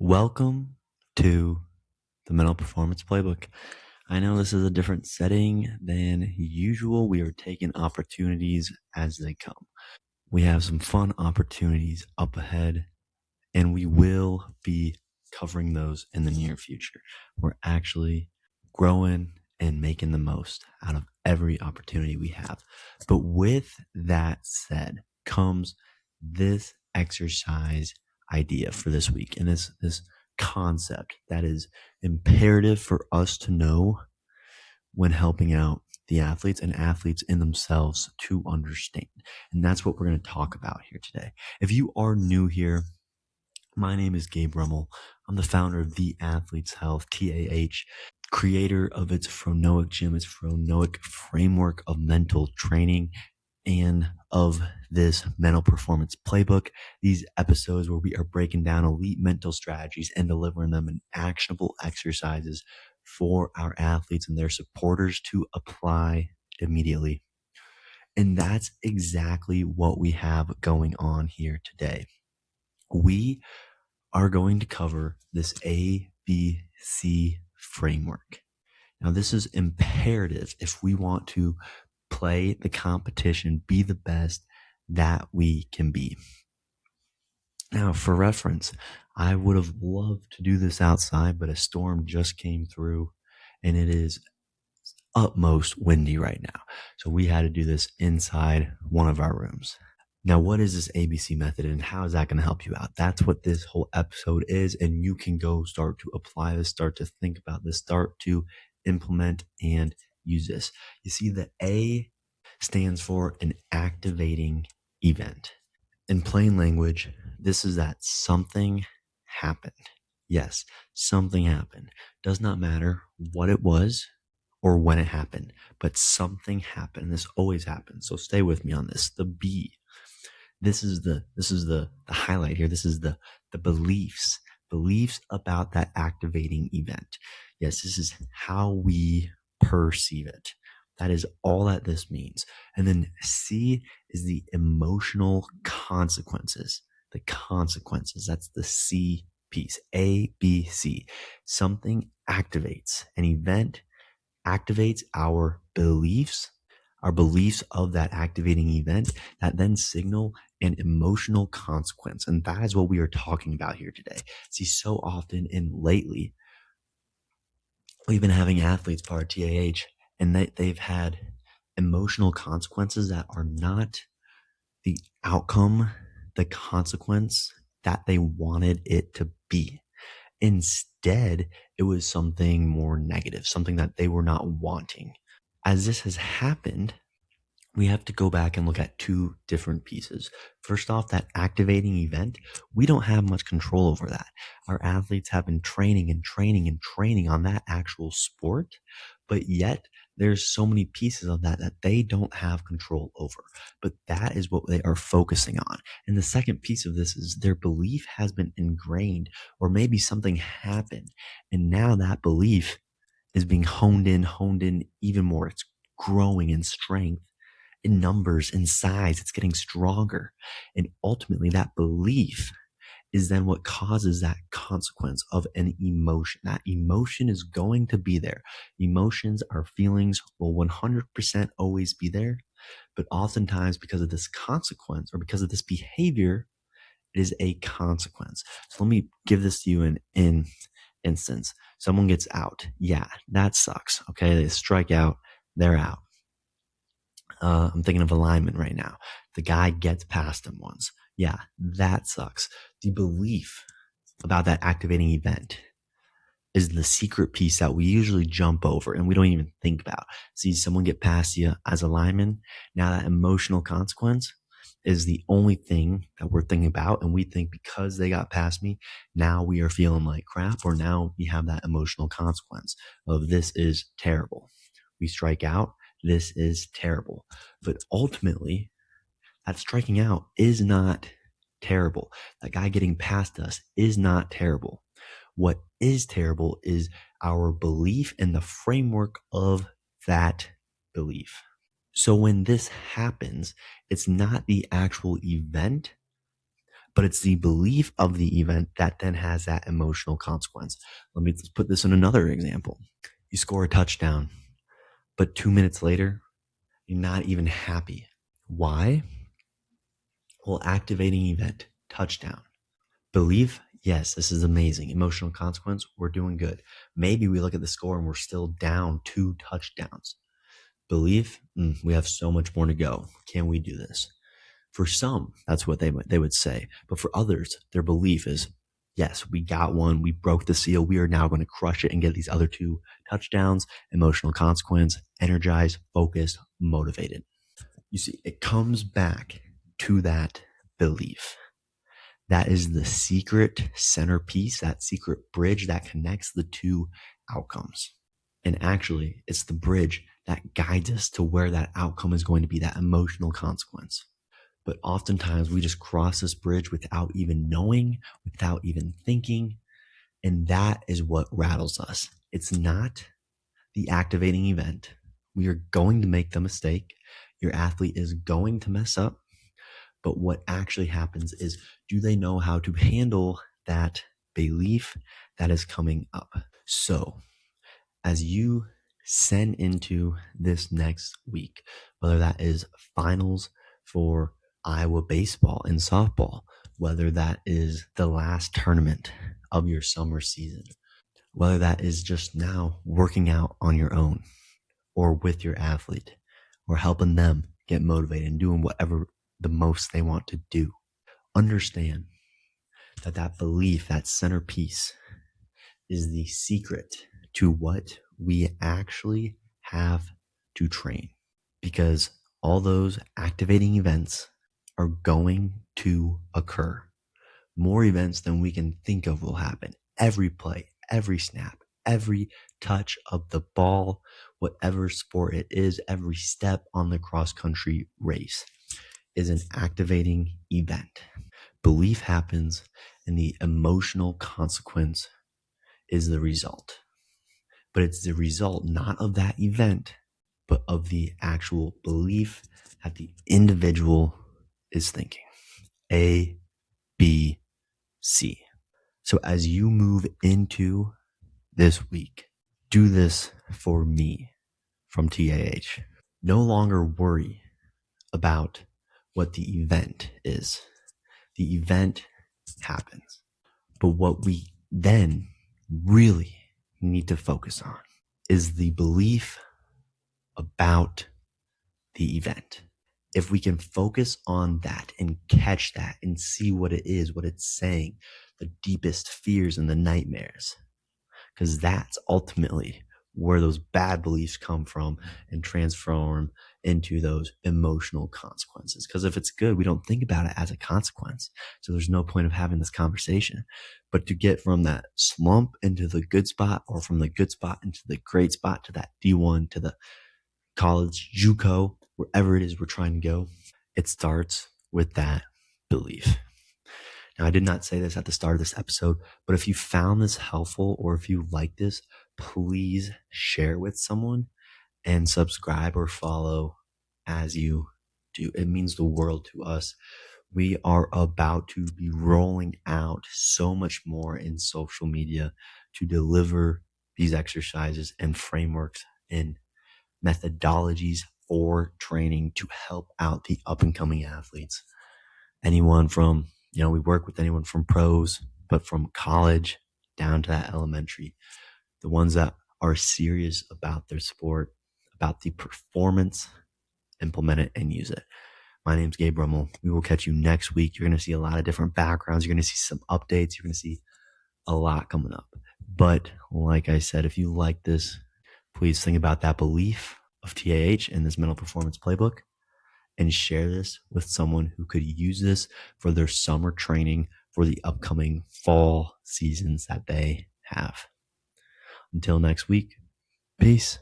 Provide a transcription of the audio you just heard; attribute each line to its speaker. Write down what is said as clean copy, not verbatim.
Speaker 1: Welcome to the Mental Performance Playbook. I know this is a different setting than usual. We are taking opportunities as they come. We have some fun opportunities up ahead, and we will be covering those in the near future. We're actually growing and making the most out of every opportunity we have. But with that said comes this exercise idea for this week and this concept that is imperative for us to know when helping out the athletes and athletes in themselves to understand. And that's what we're going to talk about here today. If you are new here, my name is Gabe Rummel. I'm the founder of The Athlete's Health, TAH, creator of its Phronoic Gym, its Phronoic framework of mental training, and of this mental performance playbook. These episodes where we are breaking down elite mental strategies and delivering them in actionable exercises for our athletes and their supporters to apply immediately. And that's exactly what we have going on here today. We are going to cover this ABC framework. Now, this is imperative if we want to play the competition, be the best that we can be. Now, for reference, I would have loved to do this outside, but a storm just came through and it is utmost windy right now. So we had to do this inside one of our rooms. Now, what is this ABC method and how is that going to help you out? That's what this whole episode is. And you can go start to apply this, start to think about this, start to implement and use this. You see, the A stands for an activating event. In plain language, this is that something happened. Yes, something happened. Does not matter what it was or when it happened, but something happened. This always happens. So stay with me on this. The B. This is the highlight here. This is the beliefs about that activating event. Yes, this is how we perceive it. That is all that this means. And then C is the emotional consequences. The consequences. That's the C piece. A, B, C. Something activates. An event activates our beliefs of that activating event that then signal an emotional consequence. And that is what we are talking about here today. See, so often and lately, we've been having athletes part of TAH and they've had emotional consequences that are not the outcome, the consequence that they wanted it to be. Instead, it was something more negative, something that they were not wanting. As this has happened, we have to go back and look at two different pieces. First off, that activating event, we don't have much control over that. Our athletes have been training on that actual sport, but yet there's so many pieces of that they don't have control over. But that is what they are focusing on. And the second piece of this is their belief has been ingrained, or maybe something happened. And now that belief is being honed in even more. It's growing in strength, in numbers, in size. It's getting stronger. And ultimately that belief is then what causes that consequence of an emotion. That emotion is going to be there. Emotions, our feelings will 100% always be there. But oftentimes because of this consequence or because of this behavior, it is a consequence. So let me give this to you in instance. Someone gets out. Yeah, that sucks. Okay, they strike out. They're out. I'm thinking of a lineman right now. The guy gets past him once. Yeah, that sucks. The belief about that activating event is the secret piece that we usually jump over and we don't even think about. See someone get past you as a lineman. Now that emotional consequence is the only thing that we're thinking about. And we think because they got past me, now we are feeling like crap, or now we have that emotional consequence of this is terrible. We strike out. This is terrible. But ultimately, that striking out is not terrible. That guy getting past us is not terrible. What is terrible is our belief and the framework of that belief. So when this happens, it's not the actual event, But it's the belief of the event that then has that emotional consequence. Let's put this in another example. You score a touchdown, but 2 minutes later, you're not even happy. Why? Well, activating event, touchdown. Belief, yes, this is amazing. Emotional consequence, we're doing good. Maybe we look at the score and we're still down 2 touchdowns. Belief, we have so much more to go. Can we do this? For some, that's what they would say. But for others, their belief is, yes, we got one. We broke the seal. We are now going to crush it and get these other 2 touchdowns. Emotional consequence, energized, focused, motivated. You see, it comes back to that belief. That is the secret centerpiece, that secret bridge that connects the two outcomes. And actually, it's the bridge that guides us to where that outcome is going to be, that emotional consequence. But oftentimes we just cross this bridge without even knowing, without even thinking. And that is what rattles us. It's not the activating event. We are going to make the mistake. Your athlete is going to mess up. But what actually happens is, do they know how to handle that belief that is coming up? So as you send into this next week, whether that is finals for Iowa baseball and softball, whether that is the last tournament of your summer season, whether that is just now working out on your own or with your athlete or helping them get motivated and doing whatever the most they want to do. Understand that that belief, that centerpiece, is the secret to what we actually have to train, because all those activating events are going to occur. More events than we can think of will happen. Every play, every snap, every touch of the ball, whatever sport it is, every step on the cross-country race is an activating event. Belief happens, and the emotional consequence is the result. But it's the result not of that event, but of the actual belief that the individual is thinking. A, B, C. So as you move into this week, do this for me from TAH. No longer worry about what the event is. The event happens. But what we then really need to focus on is the belief about the event. If we can focus on that and catch that and see what it is, what it's saying, the deepest fears and the nightmares, because that's ultimately where those bad beliefs come from and transform into those emotional consequences. Because if it's good, we don't think about it as a consequence. So there's no point of having this conversation. But to get from that slump into the good spot, or from the good spot into the great spot, to that D1, to the college, JUCO, wherever it is we're trying to go, it starts with that belief. Now, I did not say this at the start of this episode, but if you found this helpful, or if you like this, please share with someone and subscribe or follow as you do. It means the world to us. We are about to be rolling out so much more in social media to deliver these exercises and frameworks and methodologies for training to help out the up and coming athletes. Anyone from, we work with anyone from pros, but from college down to that elementary, the ones that are serious about their sport, about the performance, implement it and use it. My name's Gabe Rummel. We will catch you next week. You're going to see a lot of different backgrounds. You're going to see some updates. You're going to see a lot coming up. But like I said, if you like this, please think about that belief of TAH in this mental performance playbook, and share this with someone who could use this for their summer training for the upcoming fall seasons that they have. Until next week, peace.